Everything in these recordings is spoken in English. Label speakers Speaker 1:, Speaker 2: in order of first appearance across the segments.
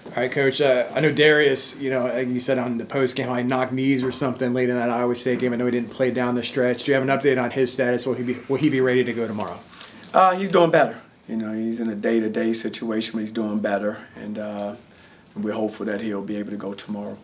Speaker 1: All right, Coach. I know Darius, like you said on the post game, I knocked knees or something late in that Iowa State game. I know he didn't play down the stretch. Do you have an update on his status? Will he be ready to go tomorrow?
Speaker 2: He's doing better. He's in a day-to-day situation, but he's doing better, and we're hopeful that he'll be able to go tomorrow.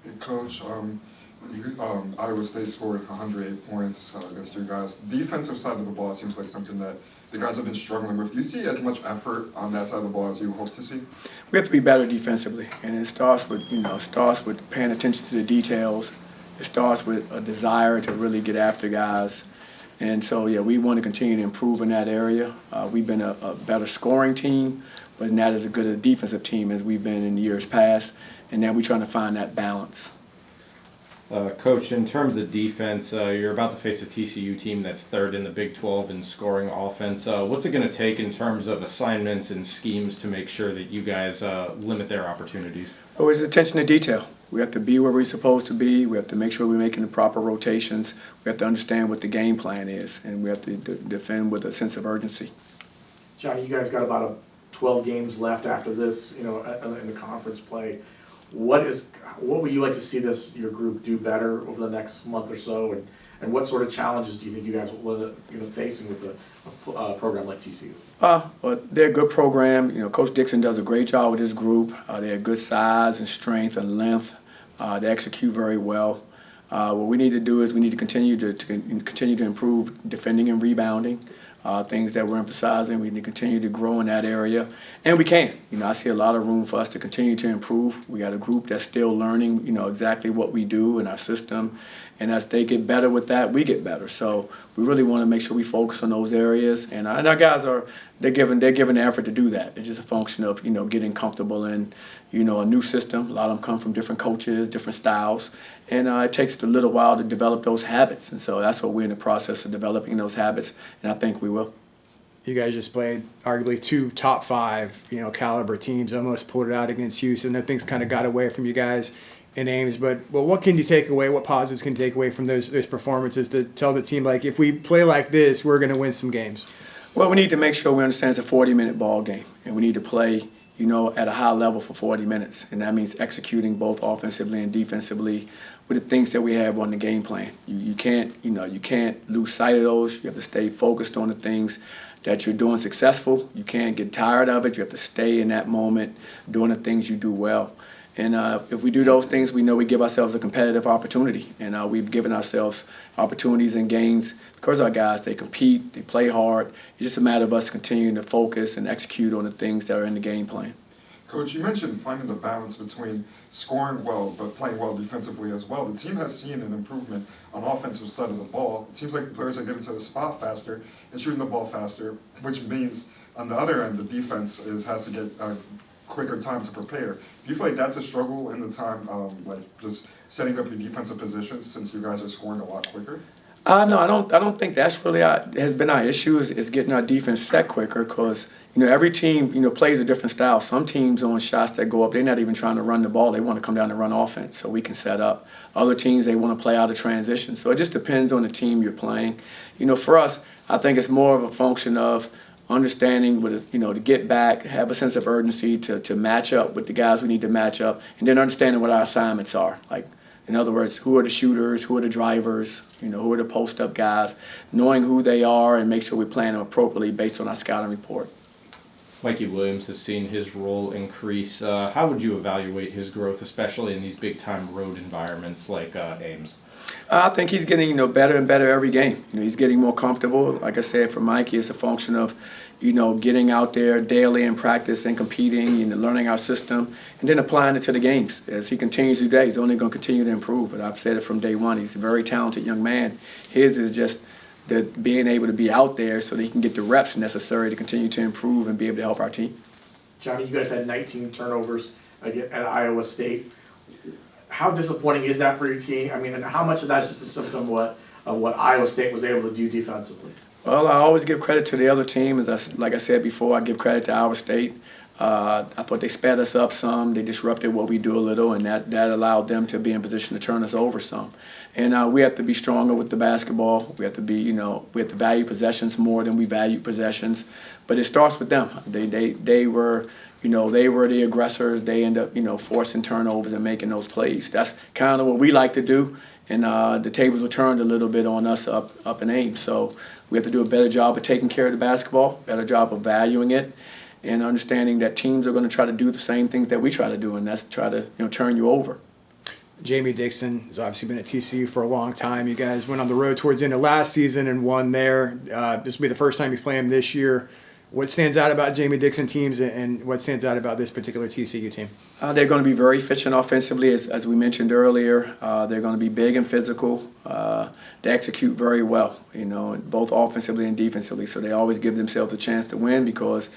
Speaker 3: Hey, Coach, Iowa State scored 108 points against you guys. Defensive side of the ball seems like something that the guys have been struggling with. Do you see as much effort on that side of the ball as you hope to see?
Speaker 2: We have to be better defensively, and it starts with paying attention to the details. It starts with a desire to really get after guys. And so, yeah, we want to continue to improve in that area. We've been a better scoring team, but not as good a defensive team as we've been in years past. And now we're trying to find that balance.
Speaker 4: Coach, in terms of defense, you're about to face a TCU team that's third in the Big 12 in scoring offense. What's it going to take in terms of assignments and schemes to make sure that you guys limit their opportunities?
Speaker 2: Always attention to detail. We have to be where we're supposed to be. We have to make sure we're making the proper rotations. We have to understand what the game plan is, and we have to defend with a sense of urgency.
Speaker 5: Johnny, you guys got about 12 games left after this, in the conference play. What would you like to see your group do better over the next month or so, and what sort of challenges do you think you guys will be facing with a program like TCU?
Speaker 2: Well, they're a good program. Coach Dixon does a great job with his group. They have good size and strength and length. They execute very well. What we need to do is we need to continue to improve defending and rebounding. Things that we're emphasizing. We need to continue to grow in that area, and we can. I see a lot of room for us to continue to improve. We got a group that's still learning, exactly what we do in our system, and as they get better with that, we get better. So we really want to make sure we focus on those areas, and our guys they're giving the effort to do that. It's just a function of getting comfortable in a new system. A lot of them come from different coaches, different styles, and it takes a little while to develop those habits. And so that's what we're in the process of developing those habits, and I think we will.
Speaker 1: You guys just played arguably two top five, caliber teams. Almost pulled it out against Houston. I think kind of got away from you guys in Ames. But what can you take away? What positives can you take away from those performances to tell the team, like, if we play like this, we're going to win some games?
Speaker 2: Well, we need to make sure we understand it's a 40-minute ball game, and we need to play at a high level for 40 minutes, and that means executing both offensively and defensively with the things that we have on the game plan. You can't lose sight of those. You have to stay focused on the things that you're doing successful. You can't get tired of it. You have to stay in that moment doing the things you do well. And if we do those things, we know we give ourselves a competitive opportunity. And we've given ourselves opportunities in games because our guys, they compete, they play hard. It's just a matter of us continuing to focus and execute on the things that are in the game plan.
Speaker 3: Coach, you mentioned finding the balance between scoring well but playing well defensively as well. The team has seen an improvement on the offensive side of the ball. It seems like the players are getting to the spot faster and shooting the ball faster, which means on the other end, the defense has to get quicker time to prepare. Do you feel like that's a struggle in the time, just setting up your defensive positions since you guys are scoring a lot quicker?
Speaker 2: No, I don't think that's really has been our issue is getting our defense set quicker because every team plays a different style. Some teams on shots that go up, they're not even trying to run the ball. They want to come down and run offense so we can set up. Other teams, they want to play out of transition. So it just depends on the team you're playing. For us, I think it's more of a function of understanding to get back, have a sense of urgency to match up with the guys we need to match up, and then understanding what our assignments are. Like, in other words, who are the shooters, who are the drivers, who are the post-up guys, knowing who they are and make sure we plan them appropriately based on our scouting report.
Speaker 4: Mikey Williams has seen his role increase. How would you evaluate his growth, especially in these big-time road environments like Ames?
Speaker 2: I think he's getting better and better every game. He's getting more comfortable. Like I said, for Mikey, it's a function of getting out there daily in practice and competing, learning our system, and then applying it to the games. As he continues to do that, he's only going to continue to improve. And I've said it from day one. He's a very talented young man. His is just that being able to be out there so that he can get the reps necessary to continue to improve and be able to help our team.
Speaker 5: Johnny, you guys had 19 turnovers at Iowa State. How disappointing is that for your team? I mean, and how much of that is just a symptom of what Iowa State was able to do defensively?
Speaker 2: Well, I always give credit to the other team. Like I said before, I give credit to Iowa State. I thought they sped us up some. They disrupted what we do a little, and that allowed them to be in position to turn us over some. And we have to be stronger with the basketball. We have to be, we have to value possessions more than we value possessions. But it starts with them. They were, they were the aggressors. They end up, forcing turnovers and making those plays. That's kind of what we like to do. And the tables were turned a little bit on us up in Ames. So we have to do a better job of taking care of the basketball, better job of valuing it, and understanding that teams are going to try to do the same things that we try to do, and that's try to turn you over.
Speaker 1: Jamie Dixon has obviously been at TCU for a long time. You guys went on the road towards the end of last season and won there. This will be the first time you play him this year. What stands out about Jamie Dixon teams, and what stands out about this particular TCU team?
Speaker 2: They're going to be very efficient offensively, as we mentioned earlier. They're going to be big and physical. They execute very well, both offensively and defensively. So they always give themselves a chance to win because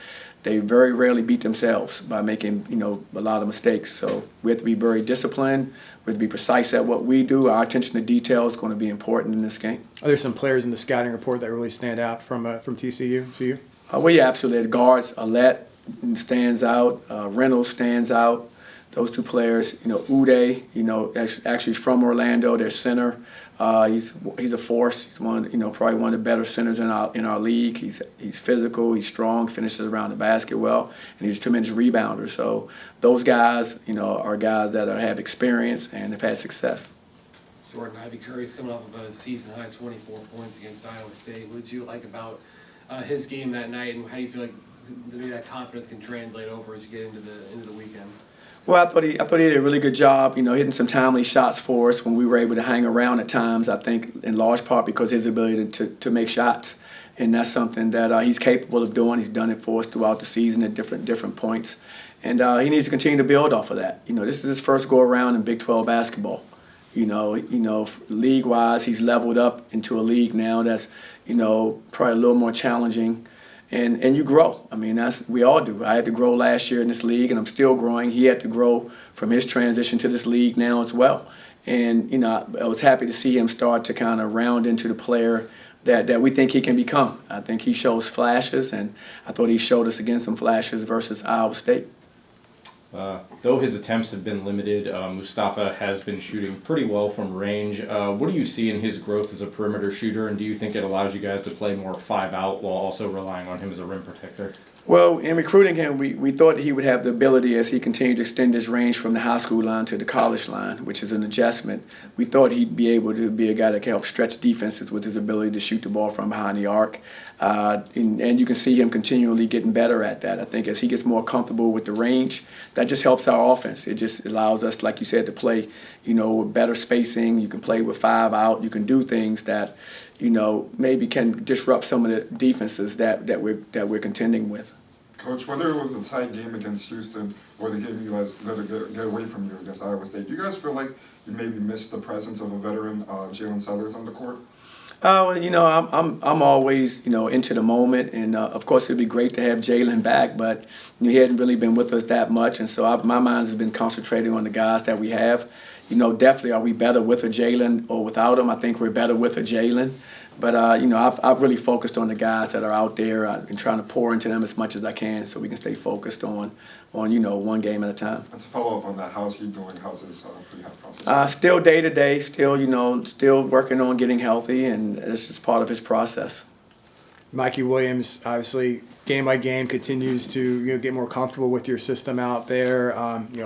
Speaker 2: they very rarely beat themselves by making, a lot of mistakes. So we have to be very disciplined. We have to be precise at what we do. Our attention to detail is going to be important in this game.
Speaker 1: Are there some players in the scouting report that really stand out from TCU to you?
Speaker 2: Well, yeah, absolutely. The guards, Alette stands out. Reynolds stands out. Those two players, Uday, actually from Orlando, their center. He's a force. He's probably one of the better centers in our league. He's physical. He's strong. Finishes around the basket well, and he's a tremendous rebounder. So those guys, are guys that have experience and have had success.
Speaker 6: Jordan, Ivy Curry's coming off of a season-high 24 points against Iowa State. What did you like about his game that night, and how do you feel like maybe that confidence can translate over as you get into the weekend?
Speaker 2: Well, I thought he did a really good job, hitting some timely shots for us when we were able to hang around at times, I think in large part because of his ability to make shots. And that's something that he's capable of doing. He's done it for us throughout the season at different points. And he needs to continue to build off of that. This is his first go-around in Big 12 basketball. League-wise, he's leveled up into a league now that's, probably a little more challenging. And you grow. I mean, we all do. I had to grow last year in this league, and I'm still growing. He had to grow from his transition to this league now as well. And, I was happy to see him start to kind of round into the player that we think he can become. I think he shows flashes, and I thought he showed us again some flashes versus Iowa State.
Speaker 4: Though his attempts have been limited, Mustafa has been shooting pretty well from range. What do you see in his growth as a perimeter shooter, and do you think it allows you guys to play more 5-out while also relying on him as a rim protector?
Speaker 2: Well, in recruiting him, we thought he would have the ability as he continued to extend his range from the high school line to the college line, which is an adjustment. We thought he'd be able to be a guy that can help stretch defenses with his ability to shoot the ball from behind the arc. And you can see him continually getting better at that. I think as he gets more comfortable with the range, that just helps our offense. It just allows us, like you said, to play, with better spacing. You can play with 5-out. You can do things that, maybe can disrupt some of the defenses that we're contending with.
Speaker 3: Coach, whether it was a tight game against Houston or the game you guys let it get away from you against Iowa State, do you guys feel like you maybe missed the presence of a veteran, Jalen Sellers, on the court?
Speaker 2: I'm always, into the moment, and of course it'd be great to have Jalen back, but he hadn't really been with us that much, and so my mind has been concentrating on the guys that we have. Definitely, are we better with a Jalen or without him? I think we're better with a Jalen, but I've really focused on the guys that are out there and trying to pour into them as much as I can, so we can stay focused on one game at a time.
Speaker 3: And to follow up on that, how's he doing? How's his rehab process?
Speaker 2: Still day to day, still working on getting healthy, and it's just part of his process.
Speaker 1: Mikey Williams, obviously, game by game, continues to get more comfortable with your system out there.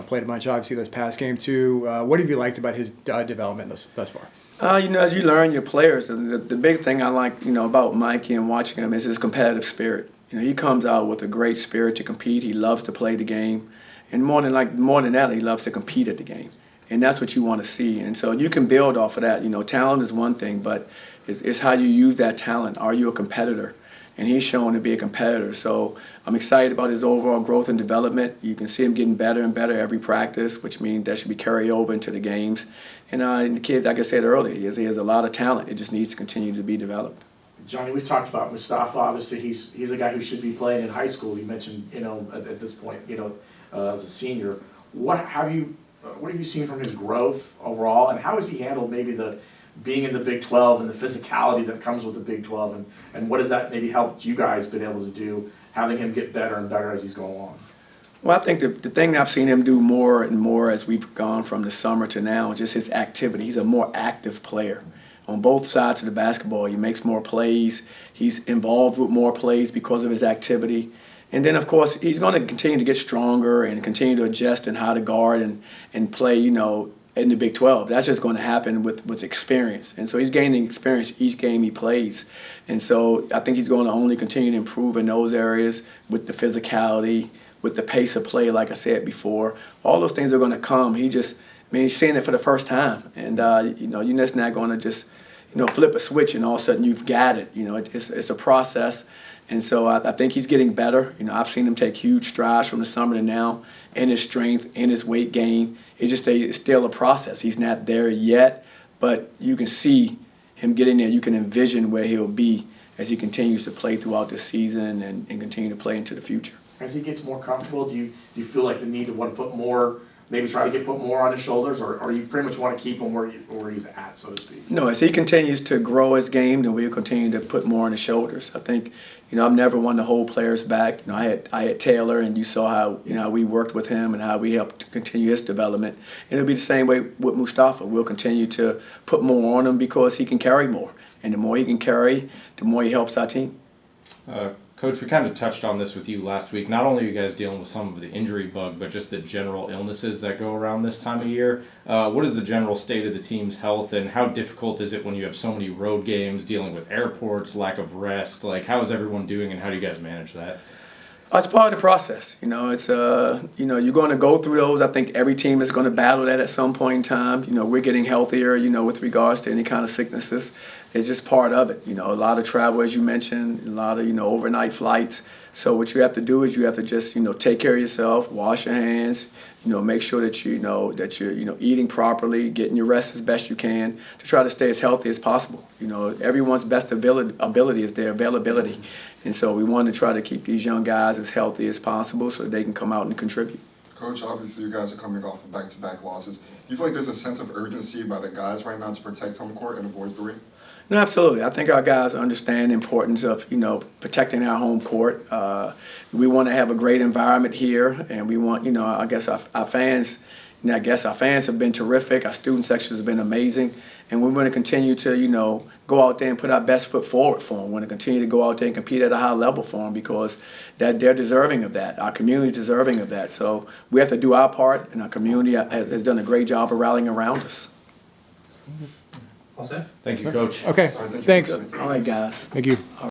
Speaker 1: Played a bunch, obviously, this past game too. What have you liked about his development thus far?
Speaker 2: As you learn your players, the big thing I like, about Mikey and watching him is his competitive spirit. He comes out with a great spirit to compete. He loves to play the game, and more than that, he loves to compete at the game, and that's what you want to see. And so you can build off of that. Talent is one thing, but it's how you use that talent. Are you a competitor? And he's shown to be a competitor. So I'm excited about his overall growth and development. You can see him getting better and better every practice, which means that should be carried over into the games. And the kid, like I said earlier, he has a lot of talent. It just needs to continue to be developed.
Speaker 5: Johnny, we've talked about Mustafa. Obviously, he's a guy who should be playing in high school. You mentioned, at this point, as a senior. What have you seen from his growth overall, and how has he handled maybe the being in the Big 12 and the physicality that comes with the Big 12, and what has that maybe helped you guys been able to do, having him get better and better as he's going along?
Speaker 2: Well, I think the thing that I've seen him do more and more as we've gone from the summer to now is just his activity. He's a more active player. On both sides of the basketball, he makes more plays. He's involved with more plays because of his activity. And then, of course, he's going to continue to get stronger and continue to adjust in how to guard and play, you know, in the Big 12. That's just going to happen with experience. And so he's gaining experience each game he plays. And so I think he's going to only continue to improve in those areas with the physicality, with the pace of play, like I said before. All those things are going to come. He's seeing it for the first time. And, you know, you're just not going to just, you know, flip a switch and all of a sudden you've got it. You know, it's a process. And so I think he's getting better. You know, I've seen him take huge strides from the summer to now in his strength, in his weight gain. It's still a process. He's not there yet, but you can see him getting there. You can envision where he'll be as he continues to play throughout the season and continue to play into the future.
Speaker 5: As he gets more comfortable, do you feel like the need to want to put more, maybe try to put more on his shoulders, or you pretty much want to keep him where he's at, so to speak?
Speaker 2: No, as he continues to grow his game, then we'll continue to put more on his shoulders. I think, you know, I'm never one to hold players back. You know, I had Taylor, and you saw how, you know, how we worked with him and how we helped to continue his development. And it'll be the same way with Mustafa. We'll continue to put more on him because he can carry more. And the more he can carry, the more he helps our team.
Speaker 4: Coach, we kind of touched on this with you last week. Not only are you guys dealing with some of the injury bug, but just the general illnesses that go around this time of year. What is the general state of the team's health, and how difficult is it when you have so many road games, dealing with airports, lack of rest? Like, how is everyone doing, and how do you guys manage that?
Speaker 2: It's part of the process. You know, it's you know, you're going to go through those. I think every team is going to battle that at some point in time. You know, we're getting healthier, you know, with regards to any kind of sicknesses. It's just part of it. You know, a lot of travel, as you mentioned, a lot of, you know, overnight flights. So what you have to do is you have to just, you know, take care of yourself, wash your hands, you know, make sure that you're eating properly, getting your rest as best you can to try to stay as healthy as possible. You know, everyone's best ability is their availability. And so we want to try to keep these young guys as healthy as possible so that they can come out and contribute.
Speaker 3: Coach, obviously you guys are coming off of back-to-back losses. Do you feel like there's a sense of urgency by the guys right now to protect home court and avoid 3?
Speaker 2: No, absolutely. I think our guys understand the importance of, you know, protecting our home court. We want to have a great environment here, and we want, you know, I guess our fans, you know, our fans have been terrific. Our student section has been amazing, and we're going to continue to, you know, go out there and put our best foot forward for them. We're going to continue to go out there and compete at a high level for them because that they're deserving of that. Our community is deserving of that. So we have to do our part, and our community has done a great job of rallying around us.
Speaker 6: All set?
Speaker 4: Thank you, Coach.
Speaker 1: Okay,
Speaker 3: Sorry,
Speaker 1: thanks.
Speaker 2: All right, guys.
Speaker 1: Thank you.